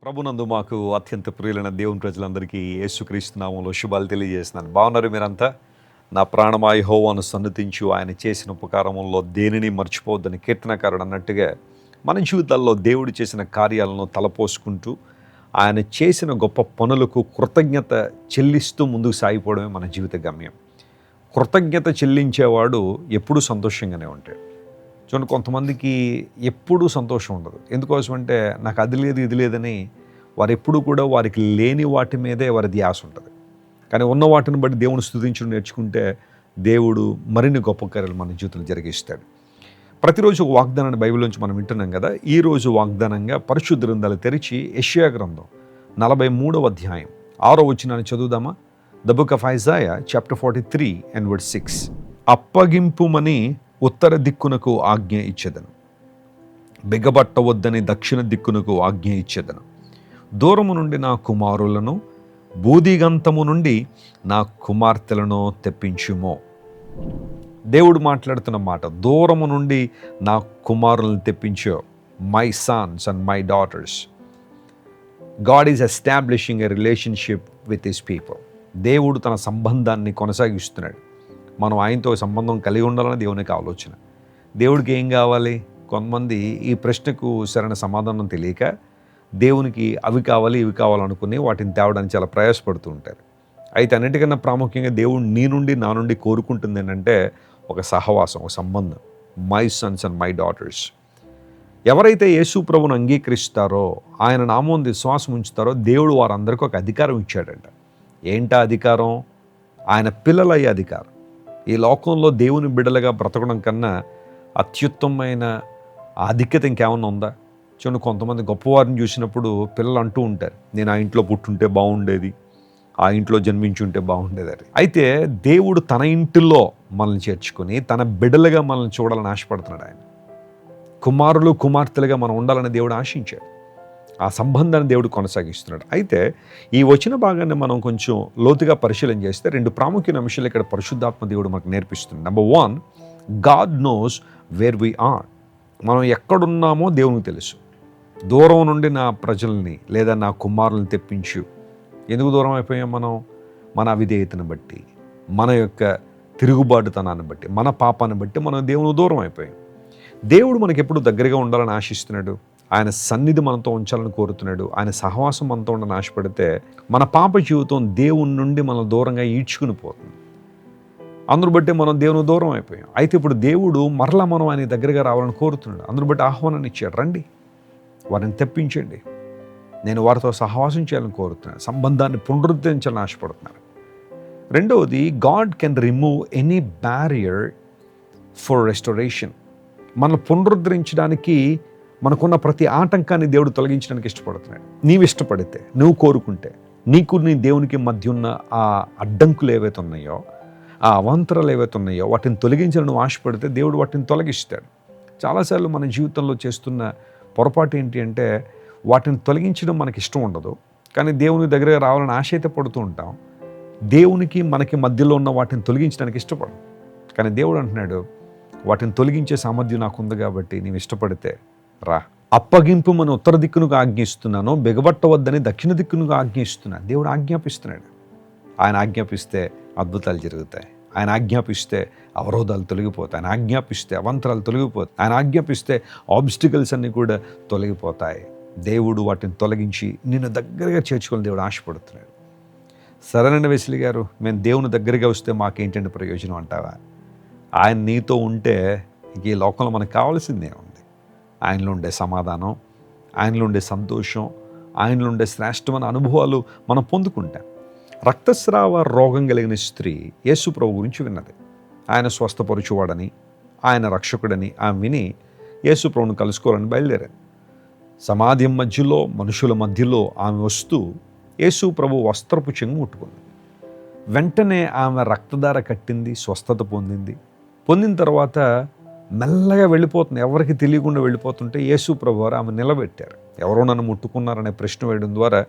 ప్రభునందు మాకు అత్యంత ప్రియులైన దేవుని ప్రజలందరికీ యేసుక్రీస్తు నామంలో శుభాలు తెలియజేస్తున్నాను. బాగున్నారు మీరంతా? నా ప్రాణమా యెహోవాను సన్నుతించు, ఆయన చేసిన ఉపకారముల్లో దేనిని మర్చిపోవద్దని కీర్తనకారుడు అన్నట్టుగా మన జీవితాల్లో దేవుడు చేసిన కార్యాలను తలపోసుకుంటూ ఆయన చేసిన గొప్ప పనులకు కృతజ్ఞత చెల్లిస్తూ ముందుకు సాగిపోవడమే మన జీవిత గమ్యం. కృతజ్ఞత చెల్లించేవాడు ఎప్పుడూ సంతోషంగానే ఉంటాడు. చూడండి, కొంతమందికి ఎప్పుడూ సంతోషం ఉండదు. ఎందుకోసం అంటే నాకు అది లేదు ఇది లేదని వారు ఎప్పుడూ కూడా వారికి లేని వాటి మీదే వారి ధ్యాస ఉంటుంది. కానీ ఉన్న వాటిని బట్టి దేవుని స్తుతించడం నేర్చుకుంటే దేవుడు మరిన్ని గొప్ప కార్యాలు మన జీవితంలో జరిగిస్తాడు. ప్రతిరోజు ఒక వాగ్దానాన్ని బైబిల్ నుంచి మనం వింటున్నాం కదా. ఈరోజు వాగ్దానంగా పరిశుద్ధ గ్రంథాలు తెరిచి యెషయా గ్రంథం 43వ అధ్యాయం 6వ వచనాన్ని చదువుదామా? The book of Isaiah chapter 43 and verse 6. అప్పగింపుమని ఉత్తర దిక్కునకు ఆజ్ఞ ఇచ్చెదను, బిగబట్టవద్దని దక్షిణ దిక్కునకు ఆజ్ఞ ఇచ్చెదను. దూరము నుండి నా కుమారులను, బూదిగంతము నుండి నా కుమార్తెలను తెప్పించుమో. దేవుడు మాట్లాడుతున్న మాట, దూరము నుండి నా కుమారులను తెప్పించో. My sons and my daughters. God is establishing a relationship with his people. దేవుడు తన సంబంధాన్ని కొనసాగిస్తున్నాడు. మనం ఆయనతో సంబంధం కలిగి ఉండాలని దేవునికి ఆలోచన. దేవుడికి ఏం కావాలి? కొంతమంది ఈ ప్రశ్నకు సరైన సమాధానం తెలియక దేవునికి అవి కావాలి ఇవి కావాలనుకుని వాటిని తేవడానికి చాలా ప్రయాసపడుతూ ఉంటారు. అయితే అన్నిటికన్నా ప్రాముఖ్యంగా దేవుడు నీ నుండి నా నుండి కోరుకుంటుంది ఏంటంటే ఒక సహవాసం, ఒక సంబంధం. My sons and my daughters. ఎవరైతే యేసు ప్రభువును అంగీకరిస్తారో, ఆయన నామం విశ్వాసం ఉంచుతారో, దేవుడు వారందరికీ ఒక అధికారం ఇచ్చాడంట. ఏంటా అధికారం? ఆయన పిల్లలయ్యే అధికారం. ఈ లోకంలో దేవుని బిడ్డలుగా బ్రతకడం కన్నా అత్యుత్తమైన ఆధిక్యత ఇంకేమన్నా ఉందా? చూడండి, కొంతమంది గొప్పవారిని చూసినప్పుడు పిల్లలు అంటూ ఉంటారు, నేను ఆ ఇంట్లో పుట్టుంటే బాగుండేది, ఆ ఇంట్లో జన్మించుంటే బాగుండేది అని. అయితే దేవుడు తన ఇంటిలో మనల్ని చేర్చుకొని తన బిడ్డలుగా మనల్ని చూడాలని ఆశపడుతున్నాడు. ఆయన కుమారులు కుమార్తెలుగా మనం ఉండాలని దేవుడు ఆశించాడు. ఆ సంబంధాన్ని దేవుడు కొనసాగిస్తున్నాడు. అయితే ఈ వచ్చిన భాగాన్ని మనం కొంచెం లోతుగా పరిశీలన చేస్తే రెండు ప్రాముఖ్యమైన అంశాలు ఇక్కడ పరిశుద్ధాత్మ దేవుడు మనకు నేర్పిస్తుంది. Number 1, God knows where we are. మనం ఎక్కడున్నామో దేవునికి తెలుసు. దూరం నుండి నా ప్రజల్ని లేదా నా కుమారులను తెప్పించు. ఎందుకు దూరం అయిపోయాం మనం? మన అవిధేయతను బట్టి, మన యొక్క తిరుగుబాటుతనాన్ని బట్టి, మన పాపాన్ని బట్టి మనం దేవునికి దూరం అయిపోయాం. దేవుడు మనకి ఎప్పుడు దగ్గరగా ఉండాలని ఆశిస్తున్నాడు. ఆయన సన్నిధి మనతో ఉంచాలని కోరుతున్నాడు. ఆయన సహవాసం మనతో ఉండని ఆశపడితే మన పాప జీవితం దేవుని నుండి మనం దూరంగా ఈడ్చుకుని పోతుంది. అందును బట్టి మనం దేవుని దూరం అయిపోయాం. అయితే ఇప్పుడు దేవుడు మరలా మనం ఆయన దగ్గరగా రావాలని కోరుతున్నాడు. అందును బట్టి ఆహ్వానాన్ని ఇచ్చాడు, రండి, వారిని తెప్పించండి, నేను వారితో సహవాసం చేయాలని కోరుతున్నాను, సంబంధాన్ని పునరుద్ధరించాలని ఆశపడుతున్నాను. రెండవది, God can remove any barrier for restoration. మనం పునరుద్ధరించడానికి మనకున్న ప్రతి ఆటంకాన్ని దేవుడు తొలగించడానికి ఇష్టపడుతున్నాడు. నీవు ఇష్టపడితే, నువ్వు కోరుకుంటే, నీకు నీ దేవునికి మధ్య ఉన్న ఆ అడ్డంకులు ఏవైతే ఉన్నాయో, ఆ అవాంతరాలు ఏవైతే ఉన్నాయో వాటిని తొలగించాలని నువ్వు ఆశపడితే దేవుడు వాటిని తొలగిస్తాడు. చాలాసార్లు మన జీవితంలో చేస్తున్న పొరపాటు ఏంటి అంటే వాటిని తొలగించడం మనకి ఇష్టం ఉండదు, కానీ దేవుని దగ్గరగా రావాలని ఆశ అయితే పడుతూ ఉంటాం. దేవునికి మనకి మధ్యలో ఉన్న వాటిని తొలగించడానికి ఇష్టపడం. కానీ దేవుడు అంటున్నాడు, వాటిని తొలగించే సామర్థ్యం నాకు ఉంది కాబట్టి నీవు ఇష్టపడితే రా. అప్పగింపు మన ఉత్తర దిక్కునుకు ఆజ్ఞిస్తున్నాను, బిగబట్టవద్దని దక్షిణ దిక్కునుకు ఆజ్ఞిస్తున్నాను. దేవుడు ఆజ్ఞాపిస్తున్నాడు. ఆయన ఆజ్ఞాపిస్తే అద్భుతాలు జరుగుతాయి. ఆయన ఆజ్ఞాపిస్తే అవరోధాలు తొలగిపోతాయి. ఆయన ఆజ్ఞాపిస్తే అవంతరాలు తొలగిపోతాయి. ఆయన ఆజ్ఞాపిస్తే ఆబ్స్టికల్స్ అన్నీ కూడా తొలగిపోతాయి. దేవుడు వాటిని తొలగించి నిన్ను దగ్గరగా చేర్చుకొని దేవుడు ఆశపడుతున్నాడు. సరేనండి వెస్లీ గారు, మేము దేవుని దగ్గరగా వస్తే మాకేంటంటే ప్రయోజనం అంటావా? ఆయన నీతో ఉంటే ఈ లోకంలో మనకు కావాల్సిందే ఉంది. ఆయనలో ఉండే సమాధానం, ఆయనలో ఉండే సంతోషం, ఆయనలో ఉండే శ్రేష్టమైన అనుభవాలు మనం పొందుకుంటాం. రక్తస్రావ రోగం కలిగిన స్త్రీ యేసు ప్రభు గురించి విన్నది. ఆయన స్వస్థపరుచువాడని, ఆయన రక్షకుడని ఆమె విని యేసు ప్రభువును కలుసుకోవాలని బయలుదేరారు. సమాధి మధ్యలో, మనుషుల మధ్యలో ఆమె వస్తూ యేసు ప్రభు వస్త్రపు చెంగు ముట్టుకుంది. వెంటనే ఆమె రక్తధార కట్టింది, స్వస్థత పొందింది. పొందిన తర్వాత మెల్లగా వెళ్ళిపోతుంది, ఎవరికి తెలియకుండా వెళ్ళిపోతుంటే యేసు ప్రభు వారు ఆమె నిలబెట్టారు. ఎవరో నన్ను ముట్టుకున్నారనే ప్రశ్న వేయడం ద్వారా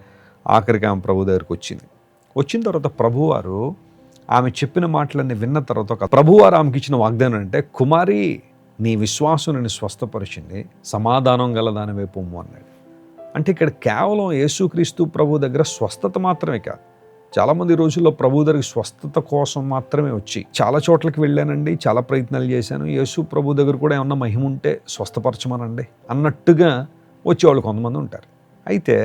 ఆఖరికి ఆమె ప్రభు దగ్గరికి వచ్చింది. వచ్చిన తర్వాత ప్రభువారు ఆమె చెప్పిన మాటలన్నీ విన్న తర్వాత ప్రభువారు ఆమెకి ఇచ్చిన వాగ్దానం అంటే, కుమారి, నీ విశ్వాసం నిన్ను స్వస్థపరిచింది, సమాధానం గల దాని వైపు పొమ్ము అన్నాడు. అంటే ఇక్కడ కేవలం యేసుక్రీస్తు ప్రభు దగ్గర స్వస్థత మాత్రమే కాదు. చాలామంది రోజుల్లో ప్రభు దగ్గర స్వస్థత కోసం మాత్రమే వచ్చి చాలా చోట్లకి వెళ్ళానండి, చాలా ప్రయత్నాలు చేశాను, యేసు ప్రభు దగ్గర కూడా ఏమన్నా మహిమ ఉంటే స్వస్థపరచమనండి అన్నట్టుగా వచ్చేవాళ్ళు కొంతమంది ఉంటారు. అయితే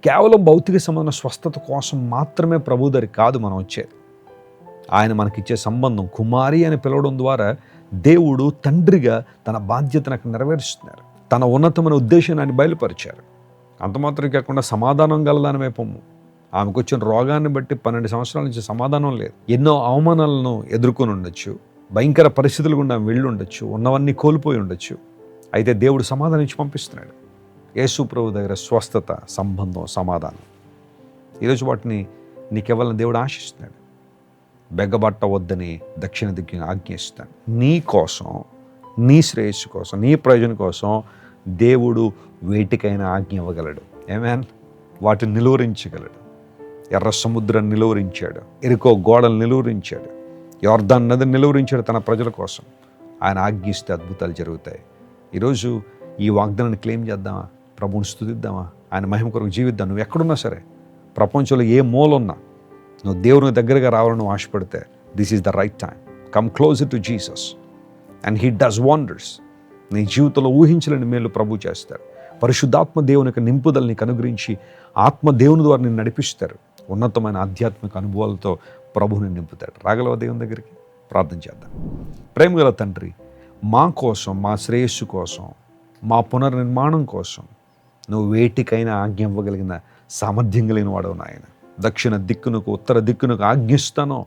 కేవలం భౌతిక సంబంధం స్వస్థత కోసం మాత్రమే ప్రభు దగ్గర కాదు మనం వచ్చేది. ఆయన మనకిచ్చే సంబంధం కుమారి అని పిలవడం ద్వారా దేవుడు తండ్రిగా తన బాధ్యతను అక్కడ నెరవేరుస్తున్నారు. తన ఉన్నతమైన ఉద్దేశాన్ని ఆయన బయలుపరిచారు. అంత మాత్రం కాకుండా సమాధానం గలదానమే పొమ్ము. ఆమెకు వచ్చిన రోగాన్ని బట్టి 12 సంవత్సరాల నుంచి సమాధానం లేదు. ఎన్నో అవమానాలను ఎదుర్కొని ఉండొచ్చు, భయంకర పరిస్థితులు గుండా వెళ్ళి ఉండొచ్చు, ఉన్నవన్నీ కోల్పోయి ఉండొచ్చు. అయితే దేవుడు సమాధానం ఇచ్చి పంపిస్తున్నాడు. యేసు ప్రభు దగ్గర స్వస్థత, సంబంధం, సమాధానం. ఈరోజు వాటిని నీకెవ్వాలని దేవుడు ఆశిస్తున్నాడు. బెగ్గబట్ట వద్దని దక్షిణ దిక్కుని ఆజ్ఞిస్తాను. నీ కోసం, నీ శ్రేయస్సు కోసం, నీ ప్రయోజనం కోసం దేవుడు వేటికైనా ఆజ్ఞ ఇవ్వగలడు. ఆమేన్. వాటిని నిలువరించగలడు. ఎర్ర సముద్రాన్ని నిలువరించాడు, ఎరికో గోడలు నిలువరించాడు, యొర్దాను నదిని నిలువరించాడు తన ప్రజల కోసం. ఆయన ఆజ్ఞిస్తే అద్భుతాలు జరుగుతాయి. ఈరోజు ఈ వాగ్దానాన్ని క్లెయిమ్ చేద్దామా? ప్రభువుని స్తుతిద్దామా? ఆయన మహిమ కొరకు జీవిద్దాం. నువ్వు ఎక్కడున్నా సరే, ప్రపంచంలో ఏ మూలున్నా, నువ్వు దేవుని దగ్గరగా రావాలని నువ్వు ఆశపడితే this is the right time. Come closer to Jesus and he does wonders. నీ జీవితంలో ఊహించలేని మేలు ప్రభు చేస్తాడు. పరిశుద్ధాత్మ దేవుని యొక్క నింపుదల నీకు అనుగ్రహించి ఆత్మ దేవుని ద్వారా నిన్ను నడిపిస్తారు. ఉన్నతమైన ఆధ్యాత్మిక అనుభవాలతో ప్రభువుని నింపుతాడు. రాగలవా దేవుని దగ్గరికి? ప్రార్థన చేద్దాం. ప్రేమగల తండ్రి, మా కోసం, మా శ్రేయస్సు కోసం, మా పునర్నిర్మాణం కోసం నువ్వు వేటికైనా ఆజ్ఞ ఇవ్వగలిగిన సామర్థ్యం కలిగిన వాడవు నాయన. దక్షిణ దిక్కునకు, ఉత్తర దిక్కునకు ఆజ్ఞిస్తానో,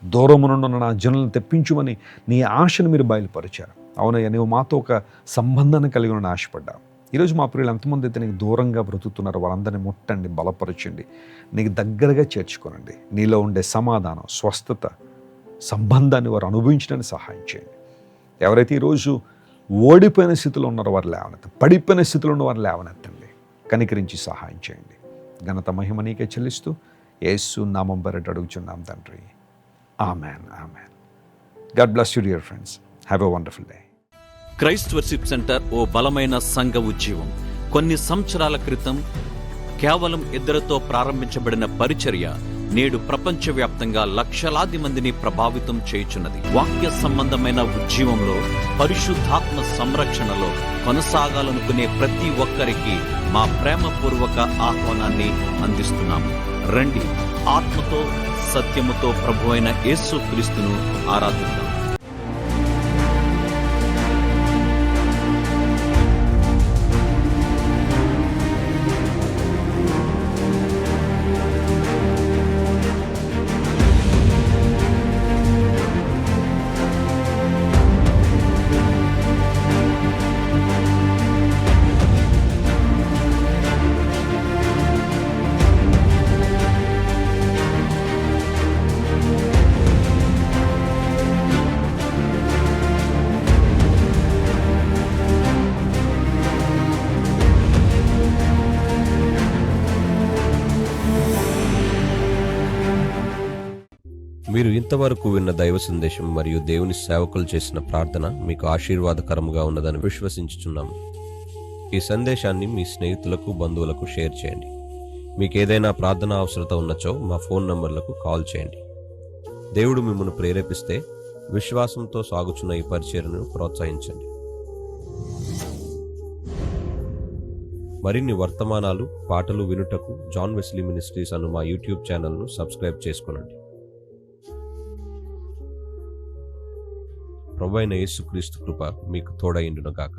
దూరము నుండి నా జనులను తెప్పించుమని నీ ఆశను మీరు బయలుపరిచారు. అవునయ్యా, నువ్వు మాతో ఒక సంబంధాన్ని కలిగి ఉన్న ఆశపడ్డావు. ఈరోజు మా ప్రియులు ఎంతమంది అయితే నీకు దూరంగా బ్రతుకుతున్నారో వాళ్ళందరినీ ముట్టండి, బలపరచండి, నీకు దగ్గరగా చేర్చుకోనండి. నీలో ఉండే సమాధానం, స్వస్థత, సంబంధాన్ని వారు అనుభవించడానికి సహాయం చేయండి. ఎవరైతే ఈరోజు ఓడిపోయిన స్థితిలో ఉన్నారో వారు లేవనెత్తండి, పడిపోయిన స్థితిలో ఉన్న వారు లేవనెత్తండి, కనికరించి సహాయం చేయండి. ఘనత మహిమ నీకే చెల్లిస్తూ యేసు నామం పేరిట అడుగుచున్నాం తండ్రి. Amen, amen. God bless you dear friends. Have a wonderful day. Christ worship center ఓ బలమైన సంఘ ఉద్యమం. కొన్ని సంవత్సరాల క్రితం కేవలం 2తో ప్రారంభించబడిన పరిచర్య నేడు ప్రపంచవ్యాప్తంగా లక్షలాది మందిని ప్రభావితం చేయుచున్నది. వాక్య సంబంధమైన ఉద్యమంలో, పరిశుద్ధాత్మ సంరక్షణలో కొనసాగాలనుకునే ప్రతి ఒక్కరికి మా ప్రేమపూర్వక ఆహ్వానాన్ని అందిస్తున్నాము. రండి, ఆత్మతో సత్యముతో ప్రభువైన యేసు క్రీస్తును ఆరాధిద్దాం. మీరు ఇంతవరకు విన్న దైవ సందేశం మరియు దేవుని సేవకులు చేసిన ప్రార్థన మీకు ఆశీర్వాదకరముగా ఉన్నదని విశ్వసించుచున్నాము. ఈ సందేశాన్ని మీ స్నేహితులకు, బంధువులకు షేర్ చేయండి. మీకు ఏదైనా ప్రార్థన అవసరత ఉన్నచో మా ఫోన్ నంబర్లకు కాల్ చేయండి. దేవుడు మిమ్మల్ని ప్రేరేపిస్తే విశ్వాసంతో సాగుచున్న ఈ పరిచర్యను ప్రోత్సహించండి. మరిన్ని వర్తమానాలు, పాటలు వినుటకు జాన్ వెస్లీ మినిస్ట్రీస్ అను మా యూట్యూబ్ ఛానల్ను సబ్స్క్రైబ్ చేసుకోనండి. ప్రభువైన యేసుక్రీస్తు కృప మీకు తోడైండును గాక.